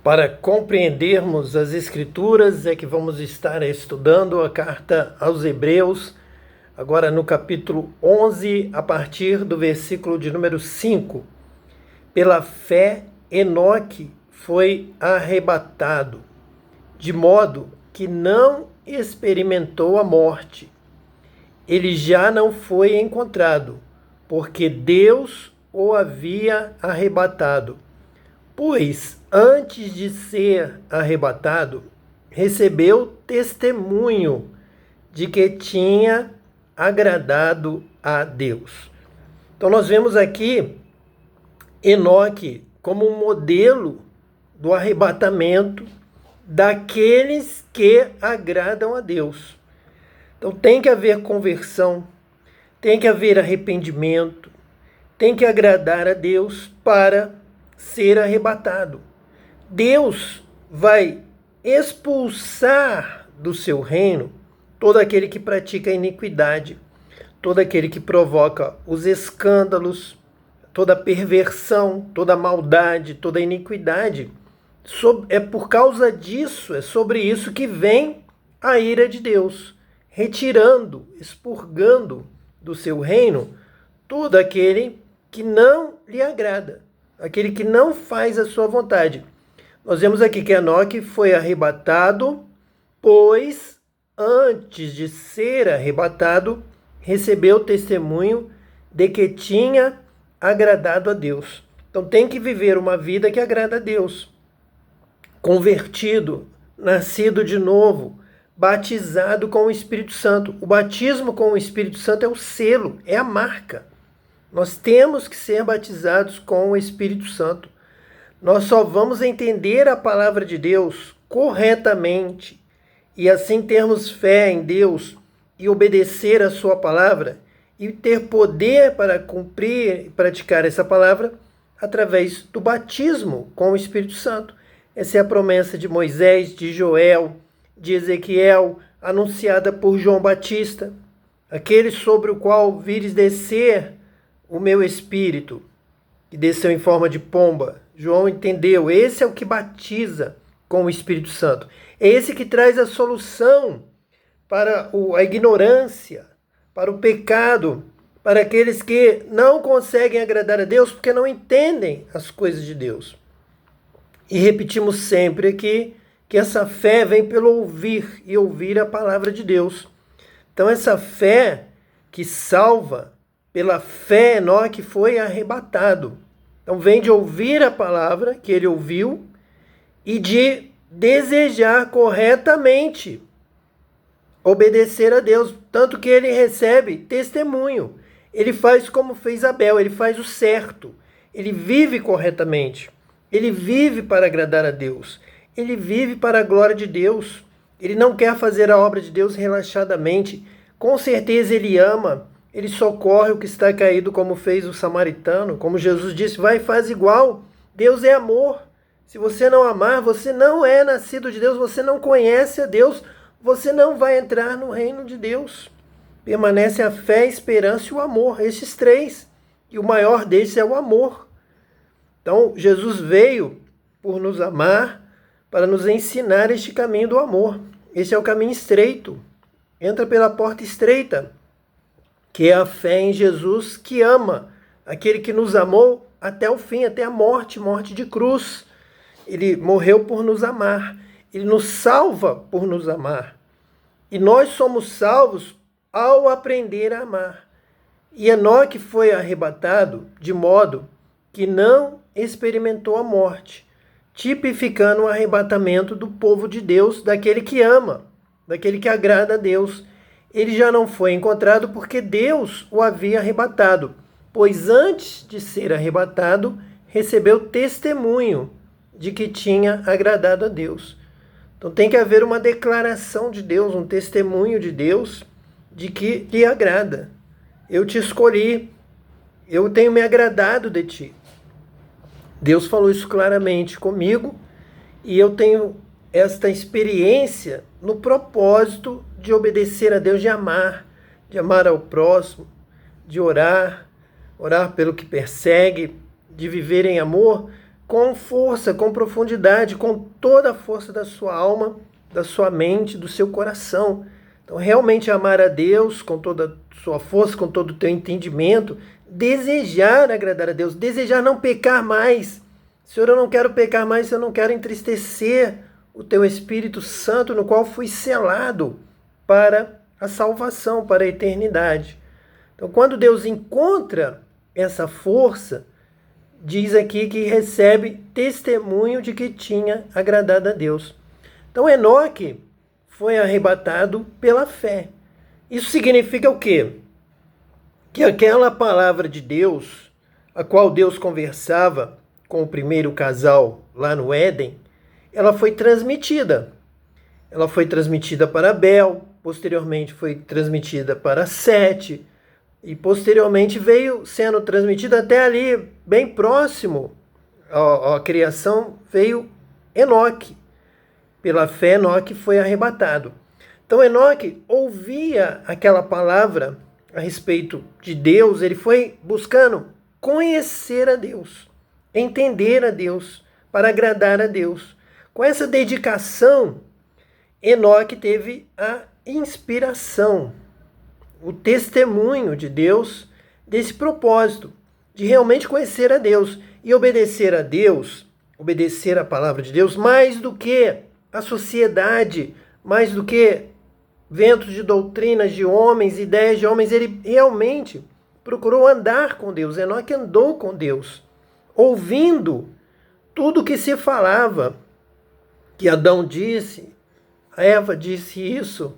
Para compreendermos as Escrituras, é que vamos estar estudando a carta aos Hebreus, agora no capítulo 11, a partir do versículo de número 5. Pela fé, Enoque foi arrebatado, de modo que não experimentou a morte. Ele já não foi encontrado, porque Deus o havia arrebatado. Pois, antes de ser arrebatado, recebeu testemunho de que tinha agradado a Deus. Então, nós vemos aqui Enoque como um modelo do arrebatamento daqueles que agradam a Deus. Então, tem que haver conversão, tem que haver arrependimento, tem que agradar a Deus para ser arrebatado. Deus vai expulsar do seu reino todo aquele que pratica a iniquidade, todo aquele que provoca os escândalos, toda a perversão, toda a maldade, toda a iniquidade. É por causa disso, é sobre isso que vem a ira de Deus, retirando, expurgando do seu reino todo aquele que não lhe agrada, aquele que não faz a sua vontade. Nós vemos aqui que Enoque foi arrebatado, pois antes de ser arrebatado, recebeu testemunho de que tinha agradado a Deus. Então tem que viver uma vida que agrada a Deus. Convertido, nascido de novo, batizado com o Espírito Santo. O batismo com o Espírito Santo é o selo, é a marca. Nós temos que ser batizados com o Espírito Santo. Nós só vamos entender a palavra de Deus corretamente e assim termos fé em Deus e obedecer a sua palavra e ter poder para cumprir e praticar essa palavra através do batismo com o Espírito Santo. Essa é a promessa de Moisés, de Joel, de Ezequiel, anunciada por João Batista. Aquele sobre o qual vires descer o meu espírito, que desceu em forma de pomba. João entendeu, esse é o que batiza com o Espírito Santo. É esse que traz a solução para a ignorância, para o pecado, para aqueles que não conseguem agradar a Deus porque não entendem as coisas de Deus. E repetimos sempre aqui que essa fé vem pelo ouvir e ouvir a palavra de Deus. Então essa fé que salva, pela fé Enoque foi arrebatado. Então vem de ouvir a palavra que ele ouviu e de desejar corretamente obedecer a Deus, tanto que ele recebe testemunho. Ele faz como fez Abel, ele faz o certo. Ele vive corretamente. Ele vive para agradar a Deus. Ele vive para a glória de Deus. Ele não quer fazer a obra de Deus relaxadamente. Com certeza ele ama. Ele socorre o que está caído, como fez o samaritano. Como Jesus disse, vai e faz igual. Deus é amor. Se você não amar, você não é nascido de Deus. Você não conhece a Deus. Você não vai entrar no reino de Deus. Permanece a fé, a esperança e o amor. Esses três. E o maior desses é o amor. Então, Jesus veio por nos amar, para nos ensinar este caminho do amor. Esse é o caminho estreito. Entra pela porta estreita, que é a fé em Jesus que ama, aquele que nos amou até o fim, até a morte, morte de cruz. Ele morreu por nos amar. Ele nos salva por nos amar. E nós somos salvos ao aprender a amar. E Enoque foi arrebatado de modo que não experimentou a morte, tipificando o arrebatamento do povo de Deus, daquele que ama, daquele que agrada a Deus. Ele já não foi encontrado porque Deus o havia arrebatado, pois antes de ser arrebatado, recebeu testemunho de que tinha agradado a Deus. Então tem que haver uma declaração de Deus, um testemunho de Deus de que lhe agrada. Eu te escolhi, eu tenho me agradado de ti. Deus falou isso claramente comigo e eu tenho esta experiência no propósito de obedecer a Deus, de amar ao próximo, de orar pelo que persegue, de viver em amor, com força, com profundidade, com toda a força da sua alma, da sua mente, do seu coração. Então, realmente amar a Deus com toda a sua força, com todo o teu entendimento, desejar agradar a Deus, desejar não pecar mais. Senhor, eu não quero pecar mais, eu não quero entristecer o teu Espírito Santo, no qual fui selado para a salvação, para a eternidade. Então, quando Deus encontra essa força, diz aqui que recebe testemunho de que tinha agradado a Deus. Então, Enoque foi arrebatado pela fé. Isso significa o quê? Que aquela palavra de Deus, a qual Deus conversava com o primeiro casal lá no Éden, ela foi transmitida. Ela foi transmitida para Abel, posteriormente foi transmitida para Sete, e posteriormente veio sendo transmitida até ali, bem próximo à criação, veio Enoque. Pela fé, Enoque foi arrebatado. Então, Enoque ouvia aquela palavra a respeito de Deus, ele foi buscando conhecer a Deus, entender a Deus, para agradar a Deus. Com essa dedicação, Enoque teve a inspiração, o testemunho de Deus desse propósito, de realmente conhecer a Deus e obedecer a Deus, obedecer a palavra de Deus, mais do que a sociedade, mais do que ventos de doutrinas de homens, ideias de homens. Ele realmente procurou andar com Deus. Enoque andou com Deus, ouvindo tudo que se falava, que Adão disse, Eva disse isso,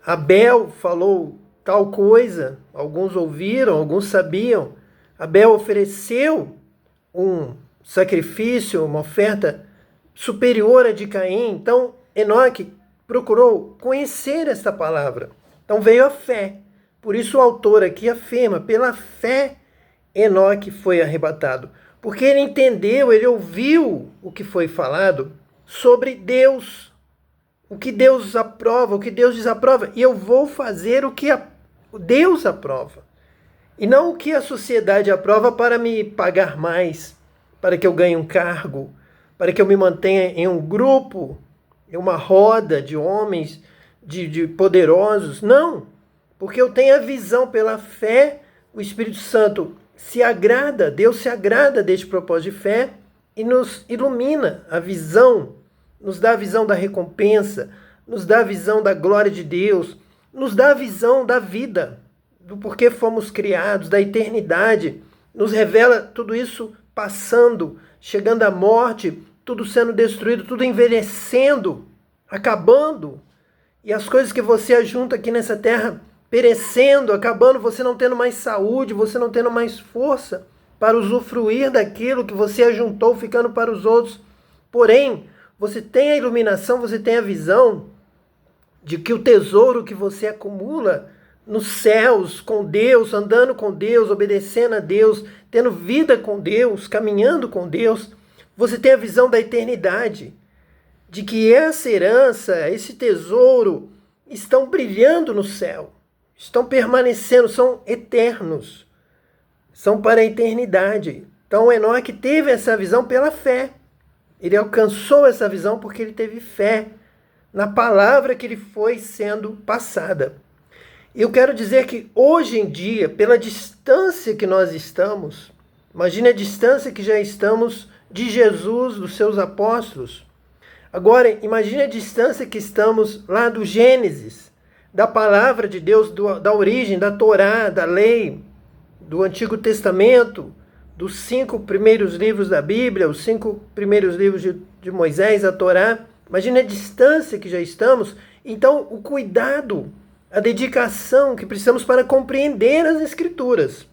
Abel falou tal coisa, alguns ouviram, alguns sabiam. Abel ofereceu um sacrifício, uma oferta superior à de Caim. Então, Enoque procurou conhecer essa palavra. Então veio a fé. Por isso o autor aqui afirma, pela fé Enoque foi arrebatado. Porque ele entendeu, ele ouviu o que foi falado sobre Deus. O que Deus aprova, o que Deus desaprova. E eu vou fazer o que Deus aprova. E não o que a sociedade aprova para me pagar mais, para que eu ganhe um cargo, para que eu me mantenha em um grupo, em uma roda de homens, de poderosos. Não, porque eu tenho a visão pela fé, o Espírito Santo se agrada, Deus se agrada deste propósito de fé e nos ilumina a visão, nos dá a visão da recompensa, nos dá a visão da glória de Deus, nos dá a visão da vida, do porquê fomos criados, da eternidade, nos revela tudo isso passando, chegando à morte, tudo sendo destruído, tudo envelhecendo, acabando, e as coisas que você ajunta aqui nessa terra perecendo, acabando, você não tendo mais saúde, você não tendo mais força para usufruir daquilo que você ajuntou, ficando para os outros. Porém, você tem a iluminação, você tem a visão de que o tesouro que você acumula nos céus, com Deus, andando com Deus, obedecendo a Deus, tendo vida com Deus, caminhando com Deus, você tem a visão da eternidade, de que essa herança, esse tesouro, estão brilhando no céu, estão permanecendo, são eternos, são para a eternidade. Então, Enoque teve essa visão pela fé. Ele alcançou essa visão porque ele teve fé na palavra que lhe foi sendo passada. Eu quero dizer que hoje em dia, pela distância que nós estamos, imagine a distância que já estamos de Jesus, dos seus apóstolos. Agora, imagine a distância que estamos lá do Gênesis, da palavra de Deus, da origem, da Torá, da lei, do Antigo Testamento, dos 5 primeiros livros da Bíblia, os 5 primeiros livros de Moisés, a Torá. Imagine a distância que já estamos. Então, o cuidado, a dedicação que precisamos para compreender as Escrituras,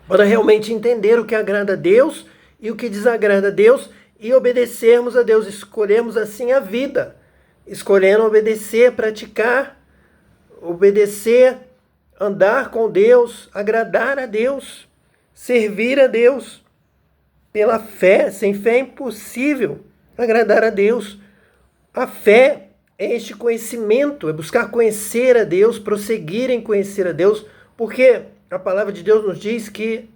para realmente entender o que agrada a Deus e o que desagrada a Deus e obedecermos a Deus. Escolhemos assim a vida, escolhendo obedecer, praticar, obedecer, andar com Deus, agradar a Deus, servir a Deus. Pela fé, sem fé é impossível agradar a Deus. A fé é este conhecimento, é buscar conhecer a Deus, prosseguir em conhecer a Deus, porque a palavra de Deus nos diz que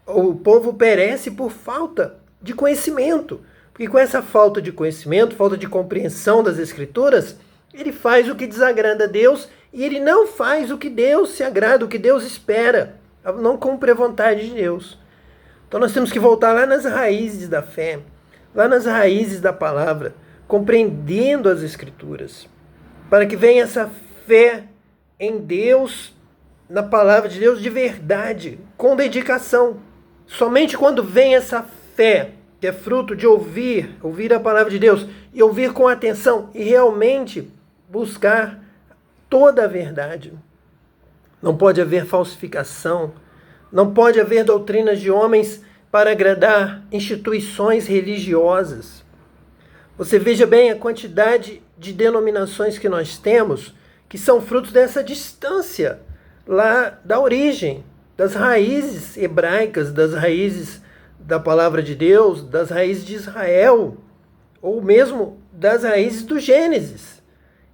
o povo perece por falta de conhecimento. Porque com essa falta de conhecimento, falta de compreensão das Escrituras, ele faz o que desagrada a Deus e ele não faz o que Deus se agrada, o que Deus espera, não cumpre a vontade de Deus. Então nós temos que voltar lá nas raízes da fé, lá nas raízes da palavra, compreendendo as Escrituras, para que venha essa fé em Deus, na palavra de Deus de verdade, com dedicação. Somente quando vem essa fé, que é fruto de ouvir a palavra de Deus, e ouvir com atenção, e realmente buscar toda a verdade. Não pode haver falsificação, não pode haver doutrinas de homens para agradar instituições religiosas. Você veja bem a quantidade de denominações que nós temos, que são frutos dessa distância lá da origem, das raízes hebraicas, das raízes da palavra de Deus, das raízes de Israel, ou mesmo das raízes do Gênesis.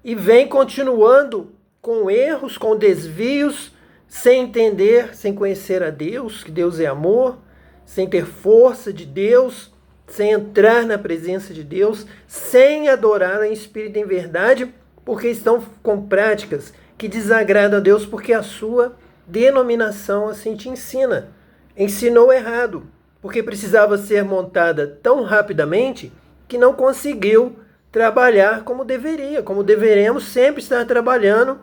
E vem continuando com erros, com desvios, sem entender, sem conhecer a Deus, que Deus é amor, sem ter força de Deus, sem entrar na presença de Deus, sem adorar em espírito e em verdade, porque estão com práticas que desagradam a Deus, porque a sua denominação assim te ensina. Ensinou errado, porque precisava ser montada tão rapidamente que não conseguiu trabalhar como deveria, como deveremos sempre estar trabalhando,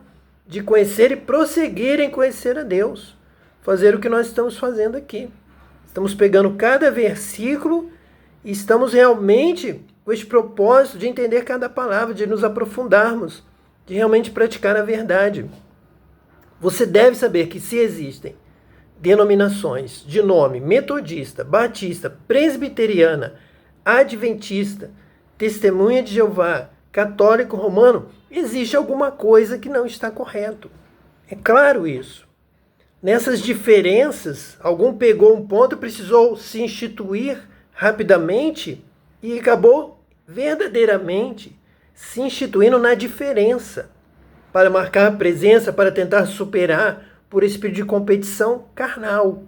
de conhecer e prosseguir em conhecer a Deus. Fazer o que nós estamos fazendo aqui. Estamos pegando cada versículo e estamos realmente com esse propósito de entender cada palavra, de nos aprofundarmos, de realmente praticar a verdade. Você deve saber que se existem denominações de nome metodista, batista, presbiteriana, adventista, testemunha de Jeová, católico romano, existe alguma coisa que não está correto. É claro isso. Nessas diferenças, algum pegou um ponto e precisou se instituir rapidamente e acabou verdadeiramente se instituindo na diferença, para marcar a presença, para tentar superar por espírito de competição carnal.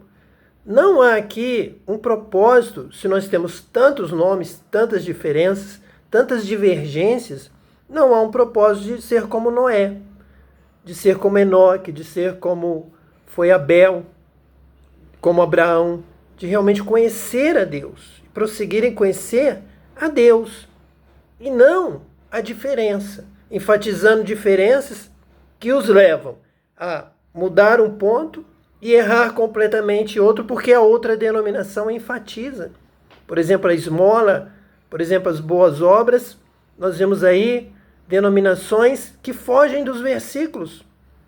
Não há aqui um propósito, se nós temos tantos nomes, tantas diferenças, tantas divergências, não há um propósito de ser como Noé, de ser como Enoque, de ser como foi Abel, como Abraão, de realmente conhecer a Deus, prosseguir em conhecer a Deus, e não a diferença, enfatizando diferenças que os levam a mudar um ponto e errar completamente outro, porque a outra denominação enfatiza. Por exemplo, a esmola, por exemplo, as boas obras, nós vemos aí denominações que fogem dos versículos.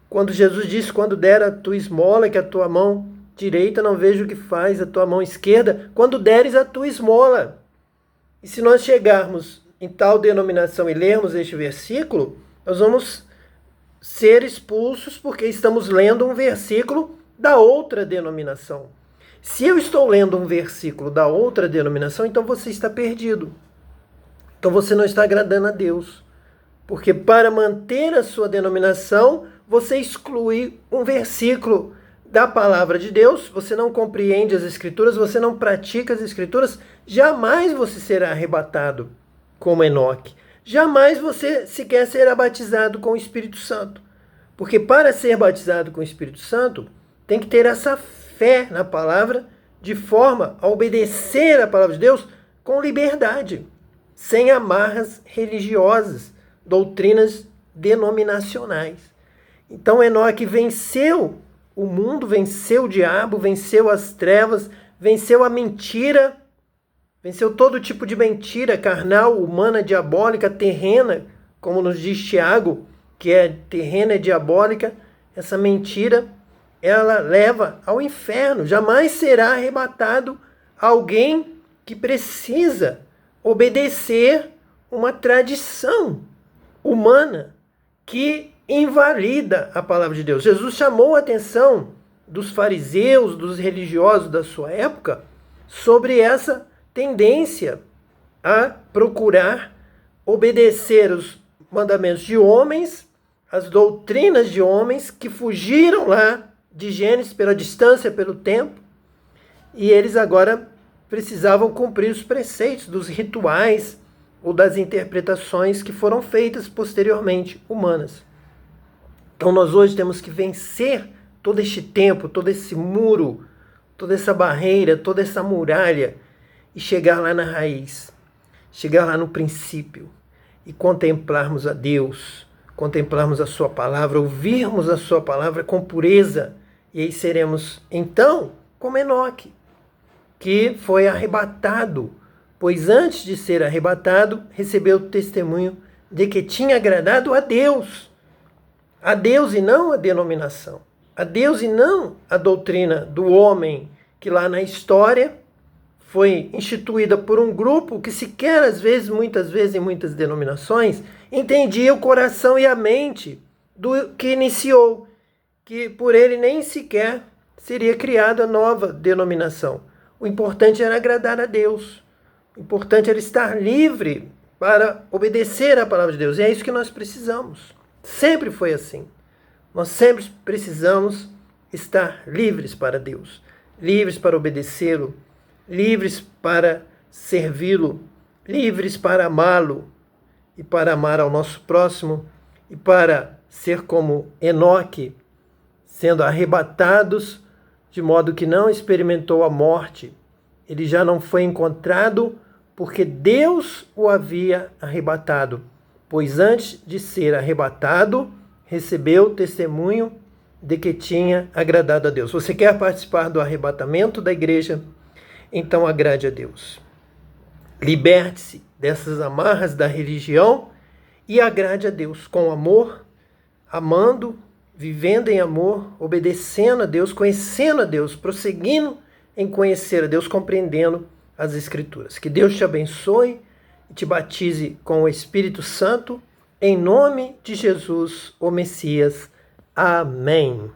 Quando Jesus disse, quando der a tua esmola, que a tua mão direita não veja o que faz a tua mão esquerda, quando deres a tua esmola. E se nós chegarmos em tal denominação e lermos este versículo, nós vamos ser expulsos porque estamos lendo um versículo da outra denominação. Se eu estou lendo um versículo da outra denominação, então você está perdido. Então você não está agradando a Deus. Porque para manter a sua denominação, você exclui um versículo da palavra de Deus, você não compreende as Escrituras, você não pratica as Escrituras, jamais você será arrebatado como Enoque. Jamais você sequer será batizado com o Espírito Santo. Porque para ser batizado com o Espírito Santo, tem que ter essa fé na palavra, de forma a obedecer a palavra de Deus com liberdade, sem amarras religiosas, doutrinas denominacionais. Então Enoque venceu o mundo, venceu o diabo, venceu as trevas, venceu a mentira, venceu todo tipo de mentira carnal, humana, diabólica, terrena, como nos diz Tiago, que é terrena e diabólica. Essa mentira, ela leva ao inferno. Jamais será arrebatado alguém que precisa obedecer uma tradição humana que invalida a palavra de Deus. Jesus chamou a atenção dos fariseus, dos religiosos da sua época, sobre essa tendência a procurar obedecer os mandamentos de homens, as doutrinas de homens que fugiram lá de Gênesis pela distância, pelo tempo, e eles agora precisavam cumprir os preceitos dos rituais ou das interpretações que foram feitas posteriormente, humanas. Então nós hoje temos que vencer todo este tempo, todo esse muro, toda essa barreira, toda essa muralha e chegar lá na raiz, chegar lá no princípio e contemplarmos a Deus, contemplarmos a sua palavra, ouvirmos a sua palavra com pureza, e aí seremos então como Enoque, que foi arrebatado, pois antes de ser arrebatado, recebeu o testemunho de que tinha agradado a Deus e não a denominação, a Deus e não a doutrina do homem, que lá na história foi instituída por um grupo que sequer, às vezes, muitas vezes, em muitas denominações, entendia o coração e a mente do que iniciou, que por ele nem sequer seria criada nova denominação. O importante era agradar a Deus. O importante era estar livre para obedecer à palavra de Deus. E é isso que nós precisamos. Sempre foi assim. Nós sempre precisamos estar livres para Deus, livres para obedecê-lo, livres para servi-lo, livres para amá-lo e para amar ao nosso próximo e para ser como Enoque, sendo arrebatados de modo que não experimentou a morte. Ele já não foi encontrado porque Deus o havia arrebatado, pois antes de ser arrebatado, recebeu o testemunho de que tinha agradado a Deus. Você quer participar do arrebatamento da igreja? Então agrade a Deus. Liberte-se dessas amarras da religião e agrade a Deus com amor, amando, vivendo em amor, obedecendo a Deus, conhecendo a Deus, prosseguindo em conhecer a Deus, compreendendo as Escrituras. Que Deus te abençoe e te batize com o Espírito Santo, em nome de Jesus, o Messias. Amém.